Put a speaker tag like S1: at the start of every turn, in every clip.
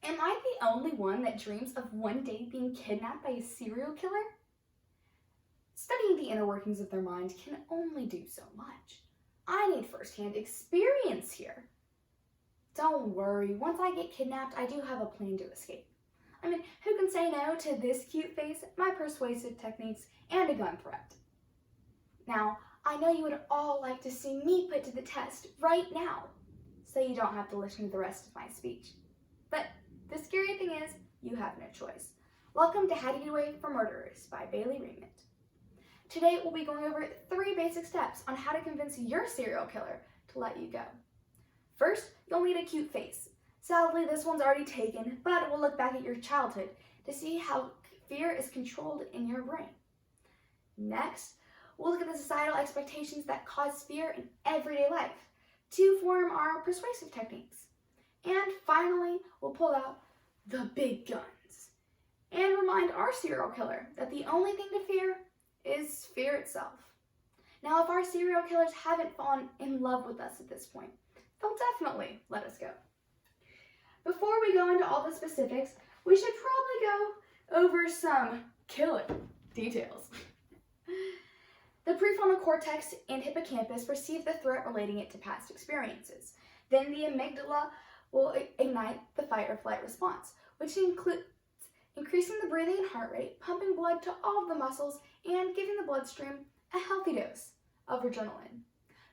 S1: Am I the only one that dreams of one day being kidnapped by a serial killer? Studying the inner workings of their mind can only do so much. I need firsthand experience here. Don't worry, once I get kidnapped, I do have a plan to escape. I mean, who can say no to this cute face, my persuasive techniques, and a gun threat? Now, I know you would all like to see me put to the test right now, so you don't have to listen to the rest of my speech. But the scary thing is, you have no choice. Welcome to How to Get Away from Murderers by Bailey Raymond. Today, we'll be going over 3 basic steps on how to convince your serial killer to let you go. First, you'll need a cute face. Sadly, this one's already taken, but we'll look back at your childhood to see how fear is controlled in your brain. Next, we'll look at the societal expectations that cause fear in everyday life to form our persuasive techniques. And finally, we'll pull out the big guns and remind our serial killer that the only thing to fear is fear itself. Now, if our serial killers haven't fallen in love with us at this point, they'll definitely let us go. Before we go into all the specifics, we should probably go over some killing details. The prefrontal cortex and hippocampus perceive the threat relating it to past experiences. Then the amygdala will ignite the fight or flight response, which includes increasing the breathing and heart rate, pumping blood to all of the muscles, and giving the bloodstream a healthy dose of adrenaline.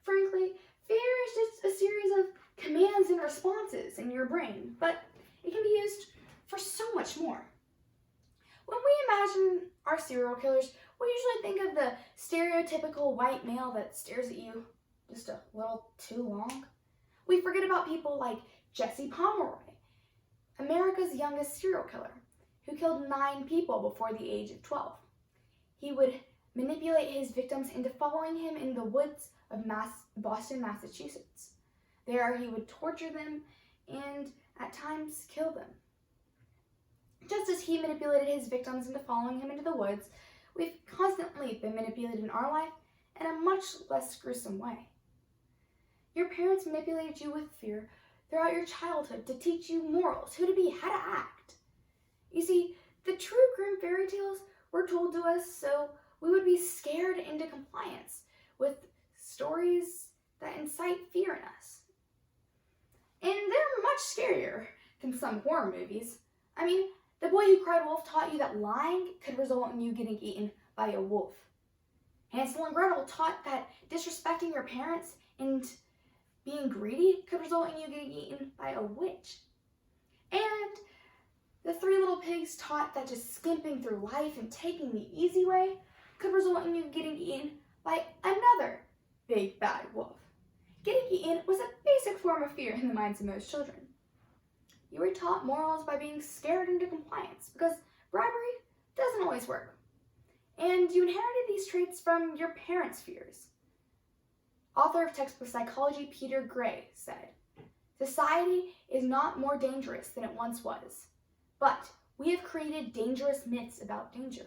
S1: Frankly, fear is just a series of commands and responses in your brain, but it can be used for so much more. When we imagine our serial killers, we usually think of the stereotypical white male that stares at you just a little too long. We forget about people like Jesse Pomeroy, America's youngest serial killer, who killed 9 people before the age of 12. He would manipulate his victims into following him in the woods of Boston, Massachusetts. There he would torture them and at times kill them. Just as he manipulated his victims into following him into the woods, we've constantly been manipulated in our life in a much less gruesome way. Your parents manipulated you with fear throughout your childhood to teach you morals, who to be, how to act. You see, the true grim fairy tales were told to us so we would be scared into compliance with stories that incite fear in us. And they're much scarier than some horror movies. I mean, The Boy Who Cried Wolf taught you that lying could result in you getting eaten by a wolf. Hansel and Gretel taught that disrespecting your parents and being greedy could result in you getting eaten by a witch. And the 3 Little Pigs taught that just skimping through life and taking the easy way could result in you getting eaten by another big bad wolf. Getting eaten was a basic form of fear in the minds of most children. You were taught morals by being scared into compliance because bribery doesn't always work. And you inherited these traits from your parents' fears. Author of textbook Psychology Peter Gray said, "Society is not more dangerous than it once was, but we have created dangerous myths about danger,"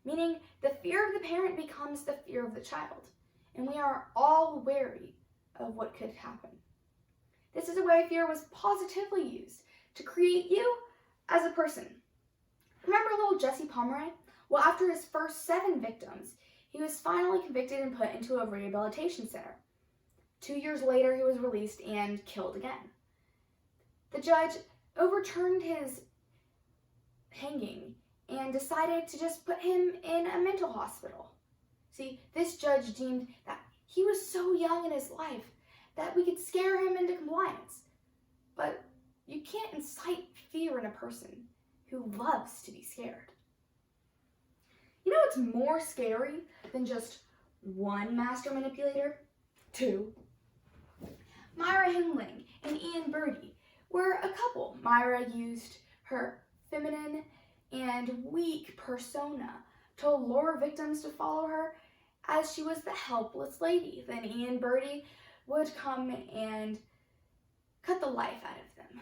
S1: meaning the fear of the parent becomes the fear of the child, and we are all wary of what could happen. This is a way fear was positively used to create you as a person. Remember little Jesse Pomeroy? Well, after his first 7 victims, he was finally convicted and put into a rehabilitation center. 2 years later, he was released and killed again. The judge overturned his hanging and decided to just put him in a mental hospital. See, this judge deemed that he was so young in his life that we could scare him into compliance. But you can't incite fear in a person who loves to be scared. You know what's more scary than just one master manipulator? 2. Myra Hindling and Ian Birdie were a couple. Myra used her feminine and weak persona to lure victims to follow her as she was the helpless lady. Then Ian Birdie would come and cut the life out of them.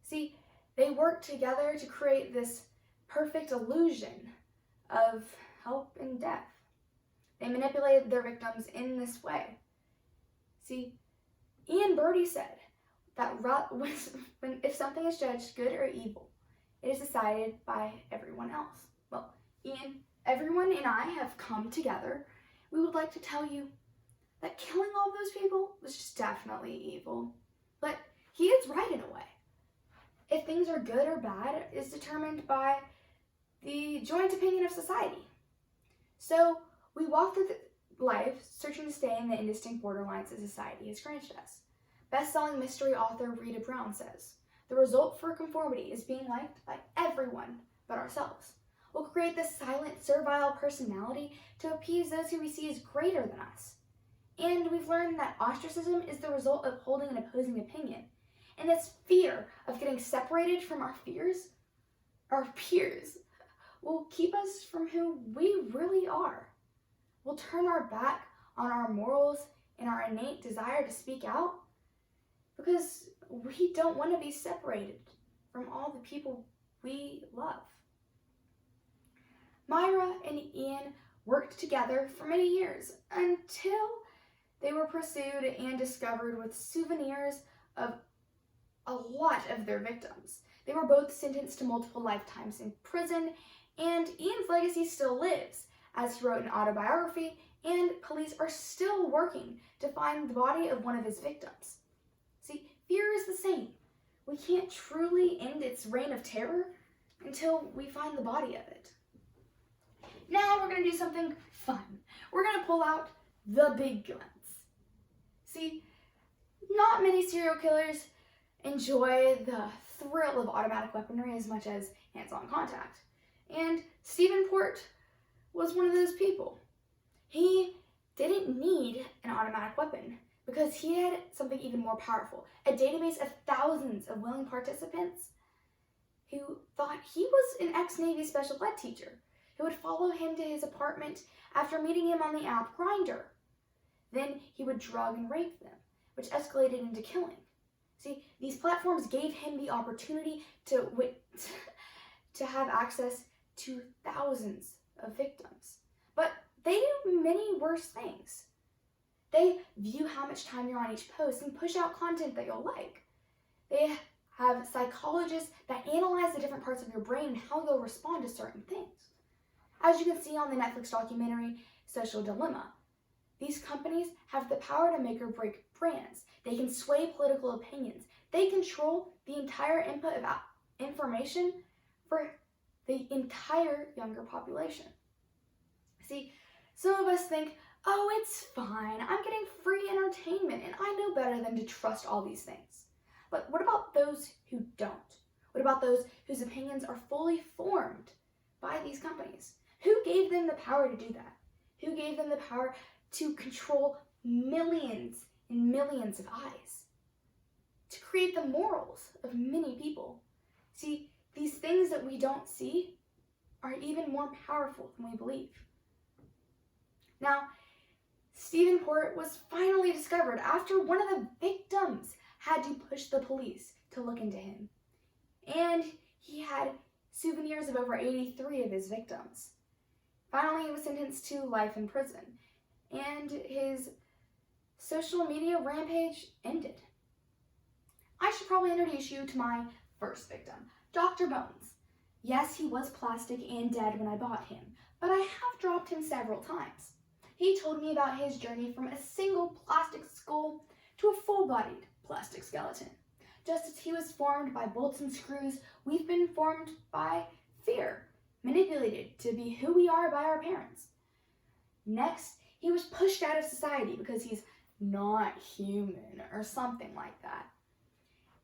S1: See, they worked together to create this perfect illusion of hope and death. They manipulated their victims in this way. See, Ian Birdie said, that if something is judged good or evil, it is decided by everyone else. Well, Ian, everyone and I have come together. We would like to tell you that killing all those people was just definitely evil. But he is right in a way. If things are good or bad is determined by the joint opinion of society. So we walk through life searching to stay in the indistinct borderlines that society has granted us. Best-selling mystery author Rita Brown says, "The result for conformity is being liked by everyone but ourselves. We'll create this silent, servile personality to appease those who we see as greater than us. And we've learned that ostracism is the result of holding an opposing opinion. And this fear of getting separated from our peers, will keep us from who we really are. We'll turn our back on our morals and our innate desire to speak out because we don't want to be separated from all the people we love." Myra and Ian worked together for many years until they were pursued and discovered with souvenirs of a lot of their victims. They were both sentenced to multiple lifetimes in prison, and Ian's legacy still lives, as he wrote an autobiography, and police are still working to find the body of one of his victims. See, fear is the same. We can't truly end its reign of terror until we find the body of it. Now we're going to do something fun. We're going to pull out the big guns. See, not many serial killers enjoy the thrill of automatic weaponry as much as hands-on contact. And Stephen Port was one of those people. He didn't need an automatic weapon because he had something even more powerful, a database of thousands of willing participants who thought he was an ex-Navy special ed teacher who would follow him to his apartment after meeting him on the app Grindr. Then he would drug and rape them, which escalated into killing. See, these platforms gave him the opportunity to have access to thousands of victims. But they do many worse things. They view how much time you're on each post and push out content that you'll like. They have psychologists that analyze the different parts of your brain and how you'll respond to certain things. As you can see on the Netflix documentary Social Dilemma, these companies have the power to make or break brands. They can sway political opinions. They control the entire input of information for the entire younger population. See, some of us think, oh, it's fine. I'm getting free entertainment and I know better than to trust all these things. But what about those who don't? What about those whose opinions are fully formed by these companies? Who gave them the power to do that? Who gave them the power to control millions and millions of eyes? To create the morals of many people? See, these things that we don't see are even more powerful than we believe. Now, Stephen Port was finally discovered after one of the victims had to push the police to look into him. And he had souvenirs of over 83 of his victims. Finally, he was sentenced to life in prison, and his social media rampage ended. I should probably introduce you to my first victim, Dr. Bones. Yes, he was plastic and dead when I bought him, but I have dropped him several times. He told me about his journey from a single plastic skull to a full-bodied plastic skeleton. Just as he was formed by bolts and screws, we've been formed by fear, manipulated to be who we are by our parents. Next, he was pushed out of society because he's not human or something like that.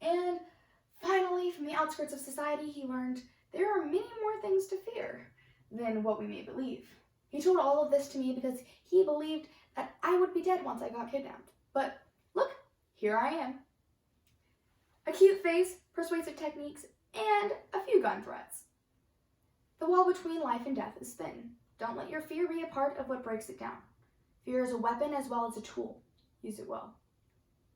S1: And finally, from the outskirts of society, he learned there are many more things to fear than what we may believe. He told all of this to me because he believed that I would be dead once I got kidnapped. But look, here I am. A cute face, persuasive techniques, and a few gun threats. The wall between life and death is thin. Don't let your fear be a part of what breaks it down. Fear is a weapon as well as a tool. Use it well.